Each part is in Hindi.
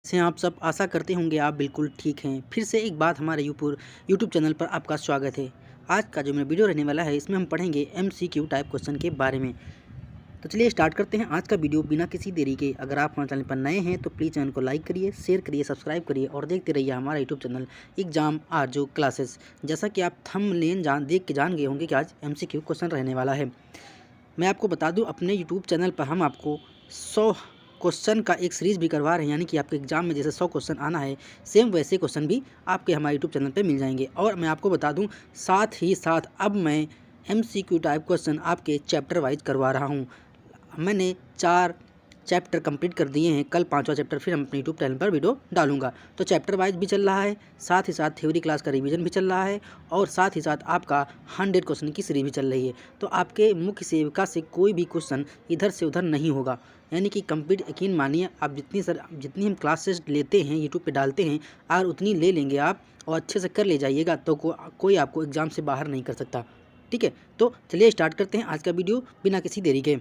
से आप सब आशा करते होंगे आप बिल्कुल ठीक हैं। फिर से एक बात हमारे यूट्यूब चैनल पर आपका स्वागत है। आज का जो मेरा वीडियो रहने वाला है इसमें हम पढ़ेंगे एमसीक्यू टाइप क्वेश्चन के बारे में। तो चलिए स्टार्ट करते हैं आज का वीडियो बिना किसी देरी के। अगर आप हमारे चैनल पर नए हैं तो प्लीज़ चैनल को लाइक करिए, शेयर करिए, सब्सक्राइब करिए और देखते रहिए हमारा यूट्यूब चैनल एग्जाम आरजू क्लासेस। जैसा कि आप थंबनेल देख के जान गए होंगे कि आज एमसीक्यू क्वेश्चन रहने वाला है। मैं आपको बता दूं अपने यूट्यूब चैनल पर हम आपको 100 क्वेश्चन का एक सीरीज़ भी करवा रहे हैं, यानी कि आपके एग्जाम में जैसे 100 क्वेश्चन आना है सेम वैसे क्वेश्चन भी आपके हमारे यूट्यूब चैनल पे मिल जाएंगे। और मैं आपको बता दूं साथ ही साथ अब मैं एमसीक्यू टाइप क्वेश्चन आपके चैप्टर वाइज करवा रहा हूं। मैंने 4 चैप्टर कंप्लीट कर दिए हैं, कल 5वां चैप्टर फिर हम अपने यूट्यूब चैनल पर वीडियो डालूंगा। तो चैप्टर वाइज भी चल रहा है, साथ ही साथ थ्योरी क्लास का रिवीजन भी चल रहा है और साथ ही साथ आपका 100 क्वेश्चन की सीरीज भी चल रही है। तो आपके मुख्य सेविका से कोई भी क्वेश्चन इधर से उधर नहीं होगा, यानी कि कंप्लीट यकीन मानिए आप जितनी हम क्लासेस लेते हैं यूट्यूब पे डालते हैं और उतनी ले लेंगे आप और अच्छे से कर ले जाइएगा तो कोई आपको एग्ज़ाम से बाहर नहीं कर सकता। ठीक है, तो चलिए स्टार्ट करते हैं आज का वीडियो बिना किसी देरी के।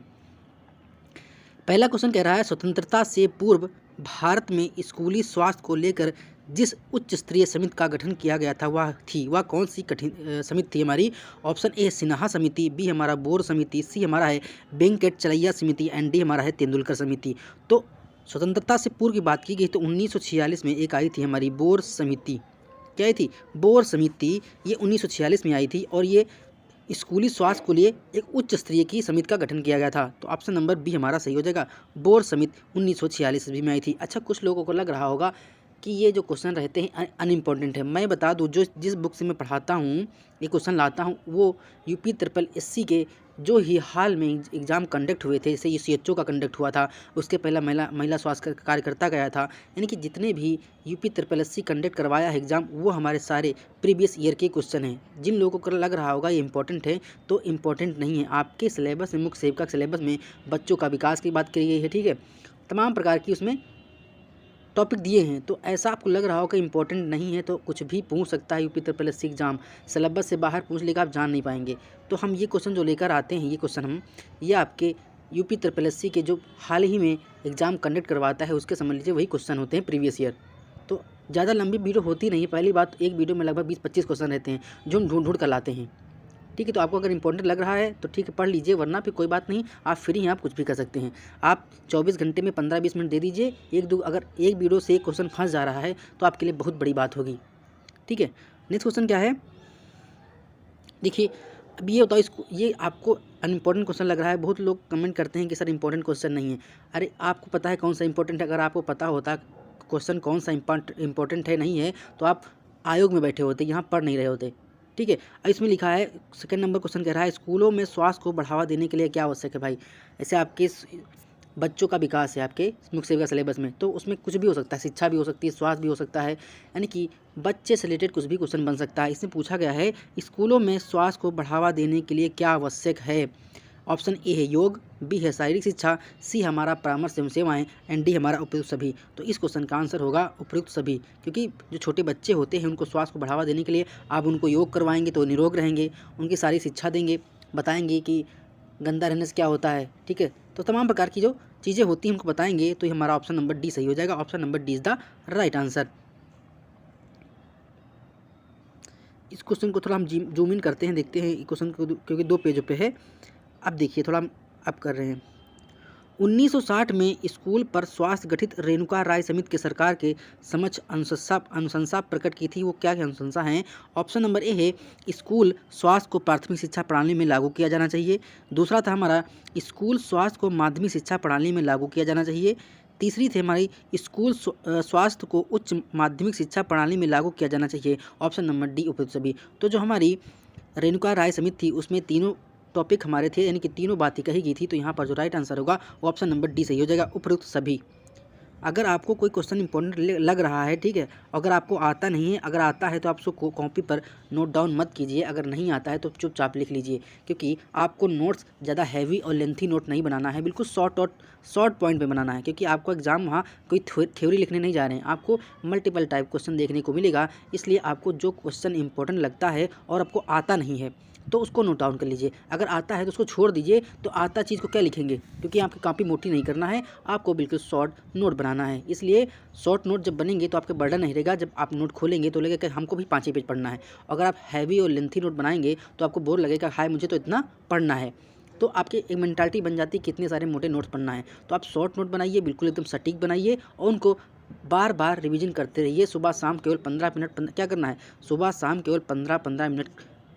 पहला क्वेश्चन कह रहा है स्वतंत्रता से पूर्व भारत में स्कूली स्वास्थ्य को लेकर जिस उच्च स्तरीय समिति का गठन किया गया था वह कौन सी कठिन समिति थी हमारी। ऑप्शन ए सिन्हा समिति, बी हमारा बोर समिति, सी हमारा है वेंकट चलैया समिति एंड डी हमारा है तेंदुलकर समिति। तो स्वतंत्रता से पूर्व की बात की गई तो 1946 में एक आई थी हमारी बोर समिति। क्या आई थी? बोर समिति। ये 1946 में आई थी और ये स्कूली स्वास्थ्य के लिए एक उच्च स्तरीय की समिति का गठन किया गया था। तो ऑप्शन नंबर बी हमारा सही हो जाएगा। बोर समिति 1946 ईस्वी में आई थी। अच्छा, कुछ लोगों को लग रहा होगा कि ये जो क्वेश्चन रहते हैं अनइम्पोर्टेंट है। मैं बता दूं जो जिस बुक से मैं पढ़ाता हूँ ये क्वेश्चन लाता हूँ वो यूपी ट्रिपल एससी के जो ही हाल में एग्ज़ाम कंडक्ट हुए थे, जैसे ये सीएचओ का कंडक्ट हुआ था, उसके पहला महिला स्वास्थ्य कार्यकर्ता गया था, यानी कि जितने भी यूपी ट्रिपल एससी कंडक्ट करवाया है एग्ज़ाम वो हमारे सारे प्रीवियस ईयर के क्वेश्चन हैं। जिन लोगों को लग रहा होगा ये इंपॉर्टेंट है तो इम्पॉर्टेंट नहीं है। आपके सिलेबस में मुख्य सेविका सिलेबस में बच्चों का विकास की बात करी गई है। ठीक है, तमाम प्रकार की उसमें टॉपिक दिए हैं। तो ऐसा आपको लग रहा हो कि इंपॉर्टेंट नहीं है तो कुछ भी पूछ सकता है UP triple SC exam, syllabus से बाहर पूछ लेगा आप जान नहीं पाएंगे। तो हम ये क्वेश्चन जो लेकर आते हैं ये क्वेश्चन ये आपके यूपी ट्रिपल एससी के जो हाल ही में एग्ज़ाम कंडक्ट करवाता है उसके समझ लीजिए वही क्वेश्चन होते हैं प्रीवियस ईयर। तो ज़्यादा लंबी वीडियो होती नहीं है। पहली बात, एक वीडियो में लगभग 20-25 क्वेश्चन रहते हैं जो हम ढूंढ कर लाते हैं। ठीक है, तो आपको अगर इंपॉर्टेंट लग रहा है तो ठीक है पढ़ लीजिए, वरना फिर कोई बात नहीं, आप फ्री हैं, आप कुछ भी कर सकते हैं। आप 24 घंटे में 15-20 मिनट दे दीजिए। अगर एक वीडियो से एक क्वेश्चन फंस जा रहा है तो आपके लिए बहुत बड़ी बात होगी। ठीक है, नेक्स्ट क्वेश्चन क्या है देखिए। अब ये बताओ इसको, ये आपको अनइम्पॉर्टेंट क्वेश्चन लग रहा है। बहुत लोग कमेंट करते हैं कि सर इंपॉर्टेंट क्वेश्चन नहीं है। अरे आपको पता है कौन सा इंपॉर्टेंट है? अगर आपको पता होता क्वेश्चन कौन सा इंपॉर्टेंट है नहीं है तो आप आयोग में बैठे होते, यहाँ पढ़ नहीं रहे होते। ठीक है, अब इसमें लिखा है सेकंड नंबर क्वेश्चन कह रहा है स्कूलों में स्वास्थ्य को बढ़ावा देने के लिए क्या आवश्यक है। भाई ऐसे आपके बच्चों का विकास है आपके मुख्य सेविका सिलेबस में, तो उसमें कुछ भी हो सकता है, शिक्षा भी हो सकती है, स्वास्थ्य भी हो सकता है, यानी कि बच्चे से रिलेटेड कुछ भी क्वेश्चन बन सकता है। इसमें पूछा गया है स्कूलों में स्वास्थ्य को बढ़ावा देने के लिए क्या आवश्यक है। ऑप्शन ए है योग, बी है शारीरिक शिक्षा, सी हमारा परामर्श एवं सेवाएं एंड डी हमारा उपयुक्त सभी। तो इस क्वेश्चन का आंसर होगा उपयुक्त सभी, क्योंकि जो छोटे बच्चे होते हैं उनको स्वास्थ्य को बढ़ावा देने के लिए आप उनको योग करवाएंगे तो निरोग रहेंगे, उनकी सारी शिक्षा देंगे, बताएंगे कि गंदा रहने से क्या होता है। ठीक है, तो तमाम प्रकार की जो चीज़ें होती हैं उनको बताएंगे, तो हमारा ऑप्शन नंबर डी सही हो जाएगा। Option number D is the right answer. इस क्वेश्चन को थोड़ा हम जूम इन करते हैं, देखते हैं क्वेश्चन को, क्योंकि 2 पेजों पे है। अब देखिए थोड़ा हम अब कर रहे हैं। 1960 में स्कूल पर स्वास्थ्य गठित रेणुका राय समिति के सरकार के समक्ष अनुशंसा प्रकट की थी। वो क्या क्या अनुशंसा हैं? ऑप्शन नंबर ए है स्कूल स्वास्थ्य को प्राथमिक शिक्षा प्रणाली में लागू किया जाना चाहिए। दूसरा था हमारा स्कूल स्वास्थ्य को माध्यमिक शिक्षा प्रणाली में लागू किया जाना चाहिए। तीसरी थी हमारी स्कूल स्वास्थ्य को उच्च माध्यमिक शिक्षा प्रणाली में लागू किया जाना चाहिए। ऑप्शन नंबर डी उपयुक्त सभी। तो जो हमारी रेणुका राय समिति थी उसमें तीनों टॉपिक हमारे थे, यानी कि तीनों बातें कही गई थी। तो यहाँ पर जो राइट आंसर होगा वो ऑप्शन नंबर डी सही हो जाएगा, उपयुक्त सभी। अगर आपको कोई क्वेश्चन इंपॉर्टेंट लग रहा है, ठीक है, अगर आपको आता नहीं है, अगर आता है तो आप उसको कॉपी पर नोट डाउन मत कीजिए, अगर नहीं आता है तो चुपचाप लिख लीजिए, क्योंकि आपको नोट्स ज़्यादा हैवी और लेंथी नोट नहीं बनाना है, बिल्कुल शॉर्ट पॉइंट पे बनाना है, क्योंकि आपको एग्जाम वहाँ कोई थ्योरी लिखने नहीं जा रहे हैं, आपको मल्टीपल टाइप क्वेश्चन देखने को मिलेगा। इसलिए आपको जो क्वेश्चन इंपॉर्टेंट लगता है और आपको आता नहीं है तो उसको नोट डाउन कर लीजिए, अगर आता है तो उसको छोड़ दीजिए। तो आता चीज़ को क्या लिखेंगे, क्योंकि आपकी कॉपी मोटी नहीं करना है, आपको बिल्कुल शॉर्ट नोट बनाना बनाना है, इसलिए शॉर्ट नोट जब बनेंगे तो आपके बर्डन नहीं रहेगा। जब आप नोट खोलेंगे तो लगेगा कि हमको भी 5 ही पेज पढ़ना है। अगर आप हैवी और लेंथी नोट बनाएंगे तो आपको बोर लगेगा, हाय मुझे तो इतना पढ़ना है। तो आपकी एक मेंटालिटी बन जाती है कितने सारे मोटे नोट्स पढ़ना है। तो आप शॉर्ट नोट बनाइए, बिल्कुल एकदम सटीक बनाइए और उनको बार बार रिवीजन करते रहिए। सुबह शाम केवल 15 मिनट क्या करना है, सुबह शाम केवल 15-15 मिनट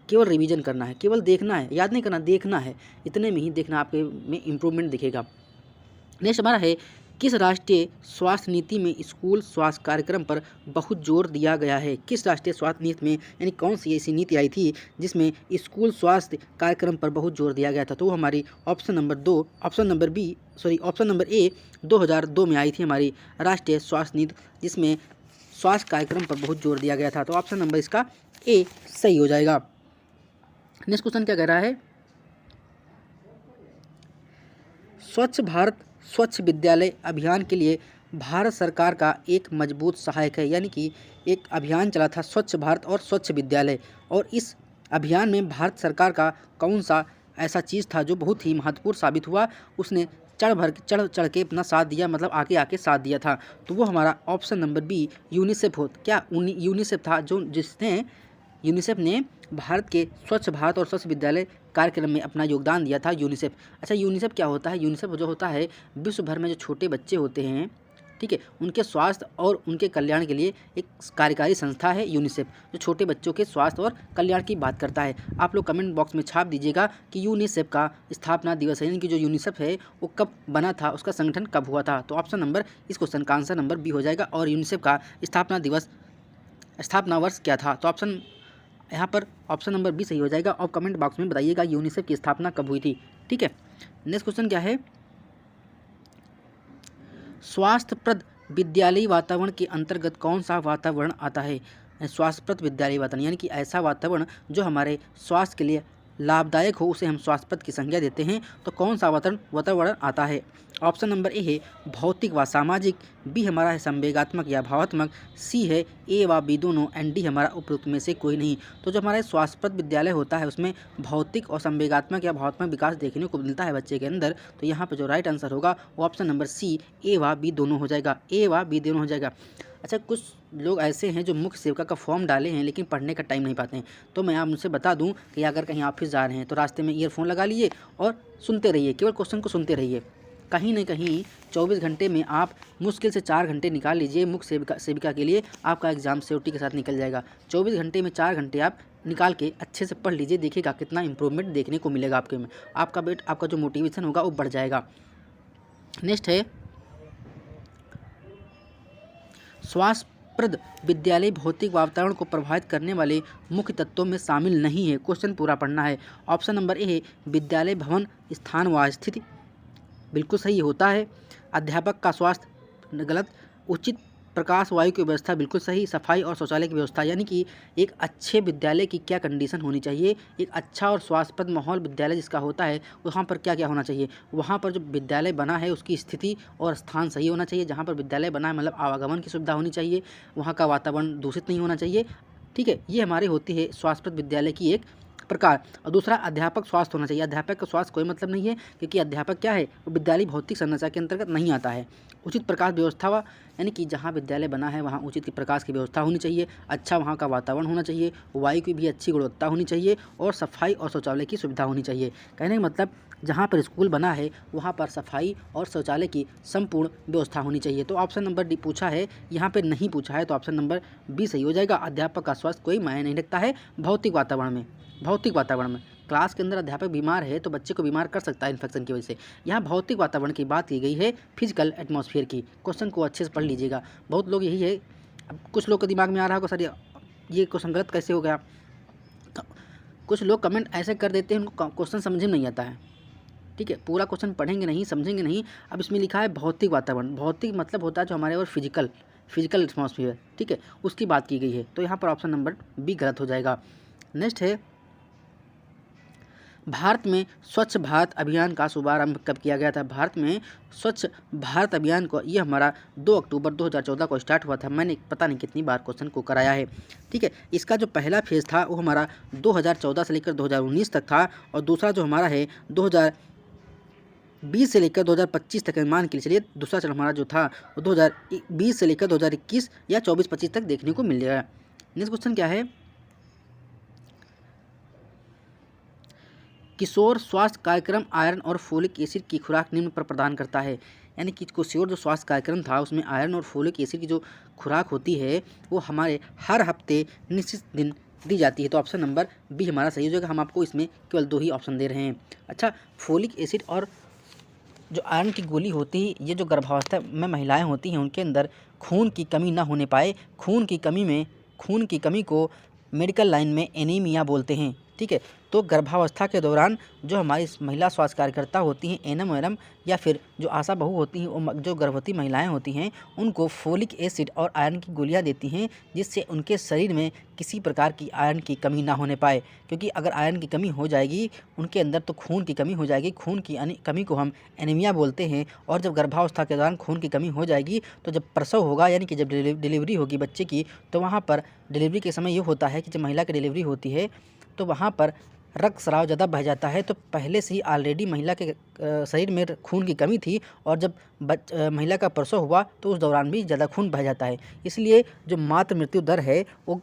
केवल रिवीजन करना है, केवल देखना है, याद नहीं करना, देखना है। इतने में ही देखना आपके में इम्प्रूवमेंट दिखेगा। नेक्स्ट हमारा है, किस राष्ट्रीय स्वास्थ्य नीति में स्कूल स्वास्थ्य कार्यक्रम पर बहुत जोर दिया गया है। किस राष्ट्रीय स्वास्थ्य नीति में, यानी कौन सी ऐसी नीति आई थी जिसमें स्कूल स्वास्थ्य कार्यक्रम पर बहुत जोर दिया गया था। तो वो हमारी ऑप्शन नंबर ए 2002 में आई थी हमारी राष्ट्रीय स्वास्थ्य नीति, जिसमें स्वास्थ्य कार्यक्रम पर बहुत जोर दिया गया था। तो ऑप्शन नंबर इसका ए सही हो जाएगा। नेक्स्ट क्वेश्चन क्या कह रहा है, स्वच्छ भारत स्वच्छ विद्यालय अभियान के लिए भारत सरकार का एक मजबूत सहायक है। यानी कि एक अभियान चला था स्वच्छ भारत और स्वच्छ विद्यालय, और इस अभियान में भारत सरकार का कौन सा ऐसा चीज़ था जो बहुत ही महत्वपूर्ण साबित हुआ, उसने चढ़ के अपना साथ दिया, मतलब आके साथ दिया था। तो वो हमारा option number B UNICEF UNICEF था, यूनिसेफ ने भारत के स्वच्छ भारत और स्वच्छ विद्यालय कार्यक्रम में अपना योगदान दिया था, यूनिसेफ। अच्छा, यूनिसेफ क्या होता है? यूनिसेफ जो होता है, विश्व भर में जो छोटे बच्चे होते हैं, ठीक है, उनके स्वास्थ्य और उनके कल्याण के लिए एक कार्यकारी संस्था है यूनिसेफ, जो छोटे बच्चों के स्वास्थ्य और कल्याण की बात करता है। आप लोग कमेंट बॉक्स में छाप दीजिएगा कि यूनिसेफ का स्थापना दिवस है, यानी कि जो यूनिसेफ है वो कब बना था, उसका संगठन कब हुआ था। तो ऑप्शन नंबर, इस क्वेश्चन का आंसर नंबर बी हो जाएगा। और यूनिसेफ का स्थापना वर्ष क्या था? तो ऑप्शन यहाँ पर ऑप्शन नंबर बी सही हो जाएगा। और कमेंट बॉक्स में बताइएगा यूनिसेफ की स्थापना कब हुई थी, ठीक है। नेक्स्ट क्वेश्चन क्या है, स्वास्थ्यप्रद विद्यालयी वातावरण के अंतर्गत कौन सा वातावरण आता है? स्वास्थ्यप्रद विद्यालयी वातावरण यानी कि ऐसा वातावरण जो हमारे स्वास्थ्य के लिए लाभदायक हो, उसे हम स्वास्थ्यप्रद की संज्ञा देते हैं। तो कौन सा वातावरण आता है? ऑप्शन नंबर ए है भौतिक व सामाजिक, बी हमारा है संवेगात्मक या भावात्मक, सी है ए व बी दोनों, एंड डी हमारा उपरोक्त में से कोई नहीं। तो जो हमारा स्वास्थ्यप्रद विद्यालय होता है उसमें भौतिक और संवेगात्मक या भावात्मक विकास देखने को मिलता है बच्चे के अंदर। तो यहाँ पर जो राइट आंसर होगा वो ऑप्शन नंबर सी ए व बी दोनों हो जाएगा, ए व बी दोनों हो जाएगा। अच्छा, कुछ लोग ऐसे हैं जो मुख्य सेविका का फॉर्म डाले हैं लेकिन पढ़ने का टाइम नहीं पाते हैं। तो मैं आप उनसे बता दूं कि अगर कहीं ऑफिस जा रहे हैं तो रास्ते में ईयरफोन लगा लीजिए और सुनते रहिए, केवल क्वेश्चन को सुनते रहिए। कहीं ना कहीं 24 घंटे में आप मुश्किल से 4 घंटे निकाल लीजिए मुख्य सेविका के लिए, आपका एग्जाम सेफ्टी के साथ निकल जाएगा। 24 घंटे में 4 घंटे आप निकाल के अच्छे से पढ़ लीजिए, देखिएगा कितना इंप्रूवमेंट देखने को मिलेगा आपके में। आपका जो मोटिवेशन होगा वो बढ़ जाएगा। नेक्स्ट है, स्वास्थ्यप्रद विद्यालय भौतिक वातावरण को प्रभावित करने वाले मुख्य तत्वों में शामिल नहीं है। क्वेश्चन पूरा पढ़ना है। ऑप्शन नंबर ए है विद्यालय भवन स्थान व स्थिति, बिल्कुल सही होता है। अध्यापक का स्वास्थ्य, गलत। उचित प्रकाश वायु की व्यवस्था, बिल्कुल सही। सफाई और शौचालय की व्यवस्था, यानी कि एक अच्छे विद्यालय की क्या कंडीशन होनी चाहिए, एक अच्छा और स्वास्थ्यप्रद माहौल विद्यालय जिसका होता है वहाँ पर क्या क्या होना चाहिए। वहाँ पर जो विद्यालय बना है उसकी स्थिति और स्थान सही होना चाहिए। जहाँ पर विद्यालय बना है मतलब आवागमन की सुविधा होनी चाहिए, वहाँ का वातावरण दूषित नहीं होना चाहिए, ठीक है। ये हमारी होती है स्वास्थ्यप्रद विद्यालय की एक प्रकार। और दूसरा, अध्यापक स्वास्थ्य होना चाहिए। अध्यापक का स्वास्थ्य कोई मतलब नहीं है, क्योंकि अध्यापक क्या है, वो विद्यालय भौतिक संरचना के अंतर्गत नहीं आता है। उचित प्रकाश व्यवस्था, यानी कि जहाँ विद्यालय बना है वहाँ उचित प्रकाश की व्यवस्था होनी चाहिए, अच्छा वहाँ का वातावरण होना चाहिए, वायु की भी अच्छी गुणवत्ता होनी चाहिए, और सफाई और शौचालय की सुविधा होनी चाहिए। कहने का मतलब जहाँ पर स्कूल बना है वहाँ पर सफाई और शौचालय की संपूर्ण व्यवस्था होनी चाहिए। तो ऑप्शन नंबर डी पूछा है, यहाँ पर नहीं पूछा है, तो ऑप्शन नंबर बी सही हो जाएगा। अध्यापक का स्वास्थ्य कोई मायने नहीं रखता है भौतिक वातावरण में। क्लास के अंदर अध्यापक बीमार है तो बच्चे को बीमार कर सकता है इन्फेक्शन की वजह से। यहाँ भौतिक वातावरण की बात की गई है, फिजिकल एटमॉस्फेयर की। क्वेश्चन को अच्छे से पढ़ लीजिएगा। बहुत लोग यही है, अब कुछ लोग के दिमाग में आ रहा होगा सर ये क्वेश्चन गलत कैसे हो गया। कुछ लोग कमेंट ऐसे कर देते हैं, उनको क्वेश्चन समझ में नहीं आता है, ठीक है। पूरा क्वेश्चन पढ़ेंगे नहीं, समझेंगे नहीं। अब इसमें लिखा है भौतिक वातावरण, भौतिक मतलब होता है जो हमारे और फिजिकल एटमॉस्फेयर, ठीक है, उसकी बात की गई है। तो यहाँ पर ऑप्शन नंबर बी गलत हो जाएगा। नेक्स्ट है, भारत में स्वच्छ भारत अभियान का शुभारंभ कब किया गया था? भारत में स्वच्छ भारत अभियान को, ये हमारा 2 अक्टूबर 2014 को स्टार्ट हुआ था। मैंने पता नहीं कितनी बार क्वेश्चन को कराया है, ठीक है। इसका जो पहला फेज़ था वो हमारा 2014 से लेकर 2019 तक था, और दूसरा जो हमारा है 2020 से लेकर 2025 तक, मान के चलिए दूसरा चरण हमारा जो था वो 2020 से लेकर 2021 या 24-25 तक देखने को मिल जाएगा। नेक्स्ट क्वेश्चन क्या है, किशोर स्वास्थ्य कार्यक्रम आयरन और फोलिक एसिड की खुराक निम्न पर प्रदान करता है। यानी कि किशोर जो स्वास्थ्य कार्यक्रम था उसमें आयरन और फोलिक एसिड की जो खुराक होती है वो हमारे हर हफ्ते निश्चित दिन दी जाती है। तो ऑप्शन नंबर बी हमारा सही हो जाएगा। हम आपको इसमें केवल 2 ही ऑप्शन दे रहे हैं। अच्छा, फोलिक एसिड और जो आयरन की गोली होती है, ये जो गर्भावस्था में महिलाएं होती हैं उनके अंदर खून की कमी ना होने पाए, खून की कमी को मेडिकल लाइन में एनीमिया बोलते हैं। ठीक है, तो गर्भावस्था के दौरान जो हमारी महिला स्वास्थ्य कार्यकर्ता होती हैं, एनएम वैनम या फिर जो आशा बहू होती हैं, जो गर्भवती महिलाएं होती हैं, उनको फोलिक एसिड और आयरन की गोलियां देती हैं जिससे उनके शरीर में किसी प्रकार की आयरन की कमी ना होने पाए। क्योंकि अगर आयरन की कमी हो जाएगी उनके अंदर तो खून की कमी हो जाएगी, खून की कमी को हम एनीमिया बोलते हैं। और जब गर्भावस्था के दौरान खून की कमी हो जाएगी तो जब प्रसव होगा, यानी कि जब डिलीवरी होगी बच्चे की, तो वहाँ पर डिलीवरी के समय ये होता है कि जब महिला की डिलीवरी होती है तो वहाँ पर रक्तस्राव ज़्यादा बह जाता है। तो पहले से ही ऑलरेडी महिला के शरीर में खून की कमी थी और जब महिला का प्रसव हुआ तो उस दौरान भी ज़्यादा खून बह जाता है। इसलिए जो मातृ मृत्यु दर है वो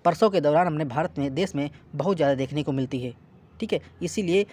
प्रसव के दौरान अपने भारत में, देश में बहुत ज़्यादा देखने को मिलती है। ठीक है, इसीलिए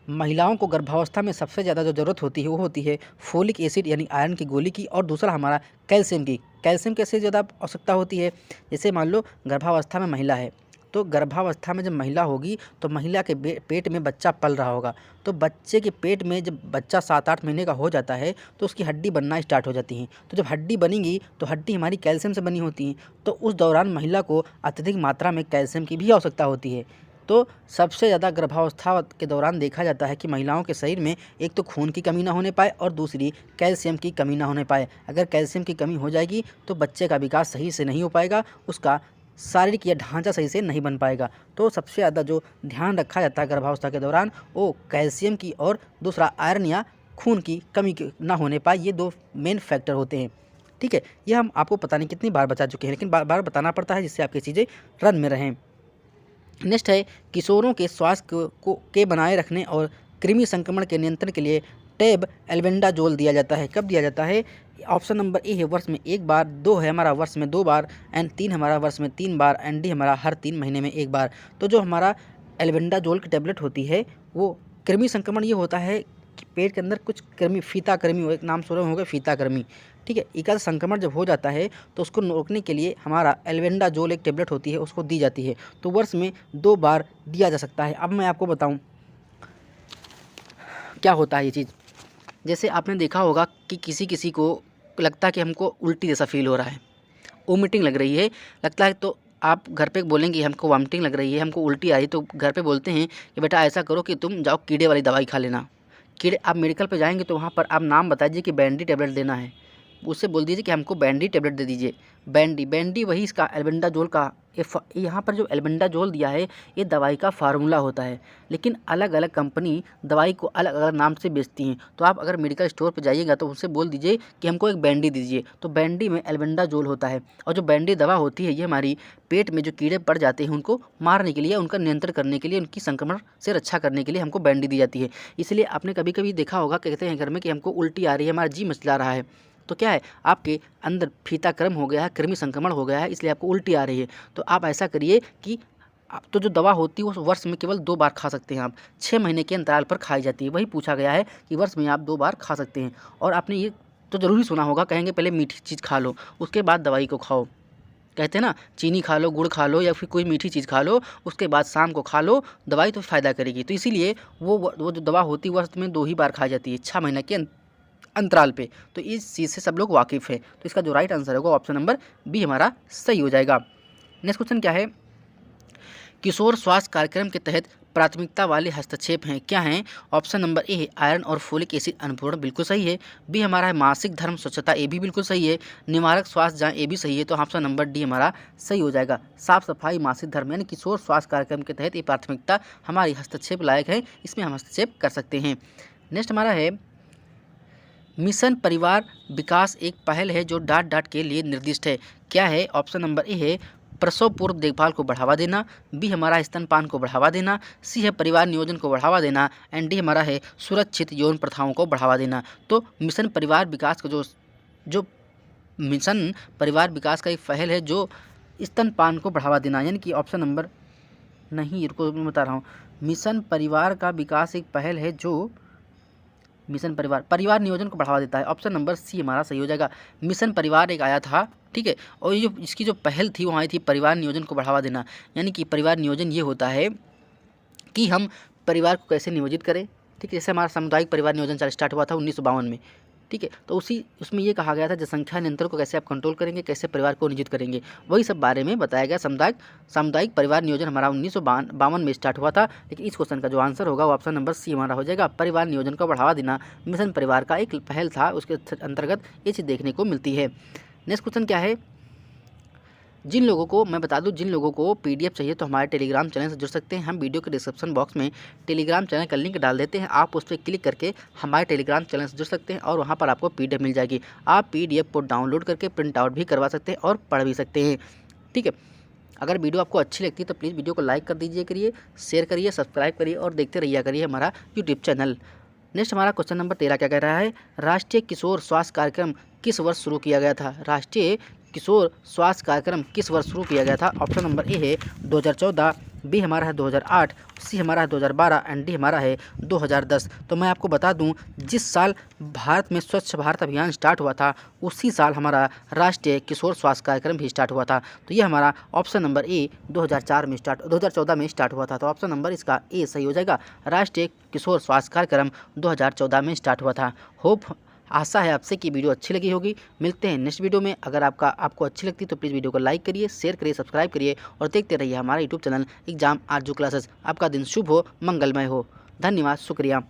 महिलाओं को गर्भावस्था में सबसे ज़्यादा जो ज़रूरत होती है वो होती है फोलिक एसिड यानी आयरन की गोली की, और दूसरा हमारा कैल्शियम की। कैल्शियम कैसे ज़्यादा आवश्यकता होती है, जैसे मान लो गर्भावस्था में महिला है, तो गर्भावस्था में जब महिला होगी तो महिला के पेट में बच्चा पल रहा होगा, तो बच्चे के पेट में जब बच्चा 7-8 महीने का हो जाता है तो उसकी हड्डी बनना स्टार्ट हो जाती हैं। तो जब हड्डी बनेंगी तो हड्डी हमारी कैल्शियम से बनी होती हैं, तो उस दौरान महिला को अत्यधिक मात्रा में कैल्शियम की भी आवश्यकता होती है। तो सबसे ज़्यादा गर्भावस्था के दौरान देखा जाता है कि महिलाओं के शरीर में एक तो खून की कमी ना होने पाए और दूसरी कैल्शियम की कमी ना होने पाए। अगर कैल्शियम की कमी हो जाएगी तो बच्चे का विकास सही से नहीं हो पाएगा, उसका शारीरिक या ढांचा सही से नहीं बन पाएगा। तो सबसे ज़्यादा जो ध्यान रखा जाता है गर्भावस्था के दौरान वो कैल्शियम की और दूसरा आयरन या खून की कमी ना होने पाए, ये 2 मेन फैक्टर होते हैं। ठीक है, ये हम आपको पता नहीं कितनी बार बता चुके हैं, लेकिन बार बार बताना पड़ता है जिससे आपकी चीज़ें रन में रहें। नेक्स्ट है, किशोरों के स्वास्थ्य के बनाए रखने और कृमि संक्रमण के नियंत्रण के लिए टैब एल्बेंडाजोल दिया जाता है। कब दिया जाता है? ऑप्शन नंबर ए है वर्ष में 1 बार, 2 है हमारा वर्ष में 2 बार, एंड 3 हमारा वर्ष में 3 बार, एंड डी हमारा हर 3 महीने में 1 बार। तो जो हमारा एल्बेंडाजोल की टैबलेट होती है वो कृमि संक्रमण ये होता है कि पेट के अंदर कुछ कृमि, फीता कृमि, एक नाम सुने होंगे फीता कृमि। ठीक है, इका संक्रमण जब हो जाता है तो उसको रोकने के लिए हमारा एल्बेंडाजोल एक टैबलेट होती है उसको दी जाती है। तो वर्ष में 2 बार दिया जा सकता है। अब मैं आपको बताऊं क्या होता है ये चीज़। जैसे आपने देखा होगा कि किसी को लगता है कि हमको उल्टी जैसा फील हो रहा है, वोमिटिंग लग रही है, लगता है, तो आप घर पे बोलेंगे हमको वोमिटिंग लग रही है, हमको उल्टी आ रही है, तो घर पे बोलते हैं कि बेटा ऐसा करो कि तुम जाओ कीड़े वाली दवाई खा लेना। कीड़े, आप मेडिकल पे जाएंगे तो वहाँ पर आप नाम बताइए कि बैंडी टैबलेट देना है, उससे बोल दीजिए कि हमको बैंडी टैबलेट दे दीजिए। बैंडी वही इसका एल्बेंडाजोल का, यहाँ पर जो एल्बेंडाजोल दिया है ये दवाई का फार्मूला होता है, लेकिन अलग अलग कंपनी दवाई को अलग अलग नाम से बेचती हैं। तो आप अगर मेडिकल स्टोर पर जाइएगा तो उससे बोल दीजिए कि हमको एक बैंडी दीजिए, तो बैंडी में एल्बेंडाजोल होता है। और जो बैंडी दवा होती है ये हमारी पेट में जो कीड़े पड़ जाते हैं उनको मारने के लिए, उनका नियंत्रण करने के लिए, उनकी संक्रमण से रक्षा करने के लिए हमको बैंडी दी जाती है। इसलिए आपने कभी कभी देखा होगा, कहते हैं घर में कि हमको उल्टी आ रही है, हमारा जी मचला रहा है, तो क्या है, आपके अंदर फीता क्रम हो गया है, कृमि संक्रमण हो गया है, इसलिए आपको उल्टी आ रही है। तो आप ऐसा करिए कि तो जो दवा होती है वो वर्ष में केवल 2 बार खा सकते हैं आप, 6 महीने के अंतराल पर खाई जाती है। वही पूछा गया है कि वर्ष में आप 2 बार खा सकते हैं। और आपने ये तो ज़रूरी सुना होगा, कहेंगे पहले मीठी चीज़ खा लो उसके बाद दवाई को खाओ। कहते हैं ना, चीनी खा लो, गुड़ खा लो, या फिर कोई मीठी चीज़ खा लो, उसके बाद शाम को खा लो, दवाई तो फ़ायदा करेगी। तो इसीलिए वो जो दवा होती है वर्ष में 2 ही बार खाई जाती है, 6 महीने के अंतराल पे। तो इस चीज़ से सब लोग वाकिफ़ है। तो इसका जो राइट आंसर होगा ऑप्शन नंबर बी हमारा सही हो जाएगा। नेक्स्ट क्वेश्चन क्या है, किशोर स्वास्थ्य कार्यक्रम के तहत प्राथमिकता वाले हस्तक्षेप हैं, क्या हैं? ऑप्शन नंबर ए है आयरन और फोलिक एसिड अनुपूरण, बिल्कुल सही है। बी हमारा है मासिक धर्म स्वच्छता, ए भी बिल्कुल सही है। निवारक स्वास्थ्य जाँच, ए भी सही है। तो ऑप्शन नंबर डी हमारा सही हो जाएगा। साफ सफाई मासिक धर्म यानी किशोर स्वास्थ्य कार्यक्रम के तहत ये प्राथमिकता हमारी हस्तक्षेप लायक है, इसमें हम हस्तक्षेप कर सकते हैं। नेक्स्ट हमारा है मिशन परिवार विकास एक पहल है जो डाट के लिए निर्दिष्ट है, क्या है? ऑप्शन नंबर ए है प्रसव पूर्व देखभाल को बढ़ावा देना, बी हमारा स्तनपान को बढ़ावा देना, सी है परिवार नियोजन को बढ़ावा देना एंड डी हमारा है सुरक्षित यौन प्रथाओं को बढ़ावा देना। तो मिशन परिवार विकास का जो मिशन परिवार विकास का एक पहल है जो स्तनपान को बढ़ावा देना, यानी कि ऑप्शन नंबर नहीं, इनको मैं बता रहा हूँ। मिशन परिवार का विकास एक पहल है जो मिशन परिवार नियोजन को बढ़ावा देता है। ऑप्शन नंबर सी हमारा सही हो जाएगा। मिशन परिवार एक आया था, ठीक है, और ये जो इसकी जो पहल थी वो आई थी परिवार नियोजन को बढ़ावा देना। यानी कि परिवार नियोजन ये होता है कि हम परिवार को कैसे नियोजित करें, ठीक है। जैसे हमारा सामुदायिक परिवार नियोजन स्टार्ट हुआ था 1952 में, ठीक है, तो उसमें ये कहा गया था जनसंख्या नियंत्रण को कैसे आप कंट्रोल करेंगे, कैसे परिवार को नियोजित करेंगे, वही सब बारे में बताया गया। सामुदायिक परिवार नियोजन हमारा 1952 में स्टार्ट हुआ था। लेकिन इस क्वेश्चन का जो आंसर होगा वो ऑप्शन नंबर सी हमारा हो जाएगा। परिवार नियोजन को बढ़ावा देना मिशन परिवार का एक पहल था, उसके अंतर्गत ये चीज़ देखने को मिलती है। नेक्स्ट क्वेश्चन क्या है, जिन लोगों को मैं बता दूं, जिन लोगों को पीडीएफ चाहिए तो हमारे टेलीग्राम चैनल से जुड़ सकते हैं। हम वीडियो के डिस्क्रिप्शन बॉक्स में टेलीग्राम चैनल का लिंक डाल देते हैं, आप उस पर क्लिक करके हमारे टेलीग्राम चैनल से जुड़ सकते हैं और वहां पर आपको पीडीएफ मिल जाएगी। आप पीडीएफ को डाउनलोड करके प्रिंट आउट भी करवा सकते हैं और पढ़ भी सकते हैं, ठीक है। अगर वीडियो आपको अच्छी लगती है तो प्लीज़ वीडियो को लाइक कर दीजिए करिए, शेयर करिए, सब्सक्राइब करिए और देखते रहिए करिए हमारा यूट्यूब चैनल। नेक्स्ट हमारा क्वेश्चन नंबर 13 क्या कह रहा है, राष्ट्रीय किशोर स्वास्थ्य कार्यक्रम किस वर्ष शुरू किया गया था। राष्ट्रीय किशोर स्वास्थ्य कार्यक्रम किस वर्ष शुरू किया गया था। ऑप्शन नंबर ए है 2014, बी हमारा है 2008, सी हमारा है 2012 एंड डी हमारा है 2010। तो मैं आपको बता दूं, जिस साल भारत में स्वच्छ भारत अभियान स्टार्ट हुआ था उसी साल हमारा राष्ट्रीय किशोर स्वास्थ्य कार्यक्रम भी स्टार्ट हुआ था। तो ये हमारा ऑप्शन नंबर ए 2014 में स्टार्ट हुआ था। तो ऑप्शन नंबर इसका ए सही हो जाएगा। राष्ट्रीय किशोर स्वास्थ्य कार्यक्रम 2014 में स्टार्ट हुआ था। आशा है आपसे कि वीडियो अच्छी लगी होगी। मिलते हैं नेक्स्ट वीडियो में। अगर आपको अच्छी लगती है तो प्लीज़ वीडियो को लाइक करिए, शेयर करिए, सब्सक्राइब करिए और देखते रहिए हमारा यूट्यूब चैनल एग्जाम आरजू क्लासेस। आपका दिन शुभ हो, मंगलमय हो। धन्यवाद, शुक्रिया।